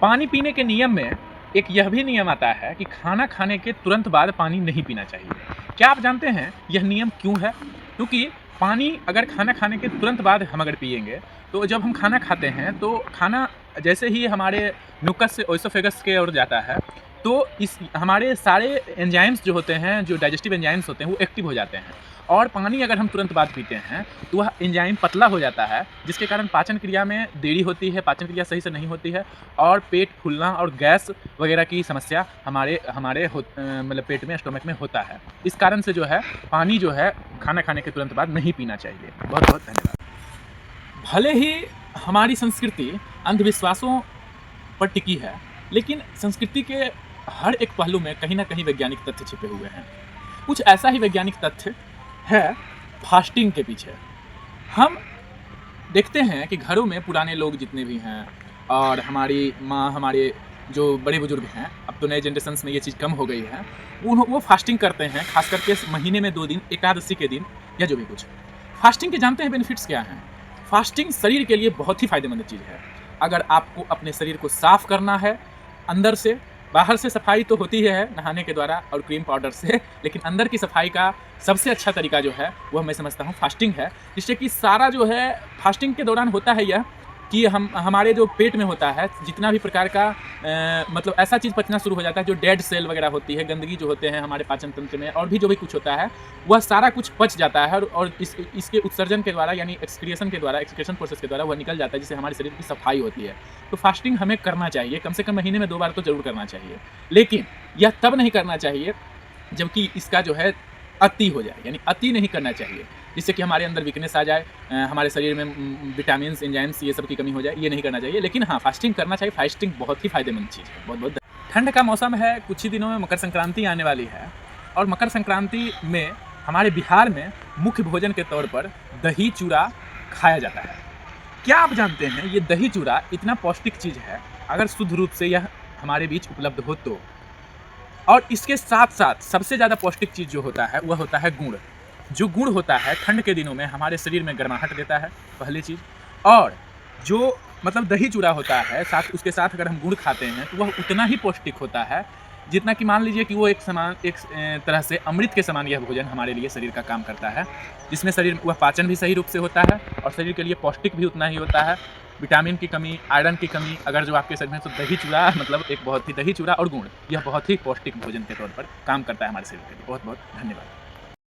पानी पीने के नियम में एक यह भी नियम आता है कि खाना खाने के तुरंत बाद पानी नहीं पीना चाहिए। क्या आप जानते हैं यह नियम क्यों है? क्योंकि पानी अगर खाना खाने के तुरंत बाद हम अगर पिएँगे, तो जब हम खाना खाते हैं तो खाना जैसे ही हमारे म्यूकस से ओएसोफेगस की ओर जाता है, तो इस हमारे सारे एंजाइम्स जो होते हैं, जो डाइजेस्टिव एंजाइम्स होते हैं, वो एक्टिव हो जाते हैं। और पानी अगर हम तुरंत बाद पीते हैं, तो वह एंजाइम पतला हो जाता है, जिसके कारण पाचन क्रिया में देरी होती है, पाचन क्रिया सही से नहीं होती है और पेट फूलना और गैस वगैरह की समस्या हमारे हमारे मतलब पेट में, स्टमक में होता है। इस कारण से जो है पानी जो है खाना खाने के तुरंत बाद नहीं पीना चाहिए। बहुत-बहुत धन्यवाद। भले ही हमारी संस्कृति अंधविश्वासों पर टिकी है, लेकिन संस्कृति के हर एक पहलू में कहीं न कहीं वैज्ञानिक तथ्य छिपे हुए हैं। कुछ ऐसा ही वैज्ञानिक तथ्य है फास्टिंग के पीछे। हम देखते हैं कि घरों में पुराने लोग जितने भी हैं और हमारी माँ, हमारे जो बड़े बुजुर्ग हैं, अब तो नए जनरेशन्स में ये चीज़ कम हो गई है, वो फास्टिंग करते हैं, खास करके महीने में 2 दिन, एकादशी के दिन या जो भी कुछ। फास्टिंग के जानते हैं बेनिफिट्स क्या हैं? फास्टिंग शरीर के लिए बहुत ही फ़ायदेमंद चीज़ है। अगर आपको अपने शरीर को साफ़ करना है अंदर से, बाहर से सफाई तो होती है नहाने के द्वारा और क्रीम पाउडर से, लेकिन अंदर की सफाई का सबसे अच्छा तरीका जो है वह मैं समझता हूँ फास्टिंग है। जिससे कि सारा जो है फास्टिंग के दौरान होता है यह कि हमारे जो पेट में होता है जितना भी प्रकार का मतलब ऐसा चीज़ पचना शुरू हो जाता है जो डेड सेल वगैरह होती है, गंदगी जो होते हैं हमारे पाचन तंत्र में और भी जो भी कुछ होता है, वह सारा कुछ पच जाता है और इसके उत्सर्जन के द्वारा यानी एक्सक्रिएशन के द्वारा, एक्सक्रीशन प्रोसेस के द्वारा वह निकल जाता है, जिससे हमारे शरीर की सफाई होती है। तो फास्टिंग हमें करना चाहिए, कम से कम महीने में 2 बार तो ज़रूर करना चाहिए। लेकिन यह तब नहीं करना चाहिए जबकि इसका जो है अति हो जाए, यानी अति नहीं करना चाहिए, जिससे कि हमारे अंदर वीकनेस आ जाए, हमारे शरीर में विटामिन्स, एंजाइम्स ये सब की कमी हो जाए, ये नहीं करना चाहिए। लेकिन हाँ, फास्टिंग करना चाहिए। फास्टिंग बहुत ही फ़ायदेमंद चीज़ है। बहुत-बहुत ठंड का मौसम है, कुछ ही दिनों में मकर संक्रांति आने वाली है और मकर संक्रांति में हमारे बिहार में मुख्य भोजन के तौर पर दही चूड़ा खाया जाता है। क्या आप जानते हैं ये दही चूड़ा इतना पौष्टिक चीज़ है, अगर शुद्ध रूप से यह हमारे बीच उपलब्ध हो तो। और इसके साथ-साथ सबसे ज़्यादा पौष्टिक चीज़ जो होता है वह होता है गुड़। जो गुड़ होता है ठंड के दिनों में हमारे शरीर में गर्माहट देता है, पहली चीज़। और जो मतलब दही चूड़ा होता है उसके साथ अगर हम गुड़ खाते हैं तो वह उतना ही पौष्टिक होता है जितना कि मान लीजिए कि वो एक तरह से अमृत के समान यह भोजन हमारे लिए शरीर का काम करता है, जिसमें शरीर वह पाचन भी सही रूप से होता है और शरीर के लिए पौष्टिक भी उतना ही होता है। विटामिन की कमी, आयरन की कमी अगर जो आपके शरीर में, तो दही चूड़ा मतलब एक बहुत ही दही चूड़ा और गुड़ यह बहुत ही पौष्टिक भोजन के तौर पर काम करता है हमारे शरीर के लिए। बहुत-बहुत धन्यवाद।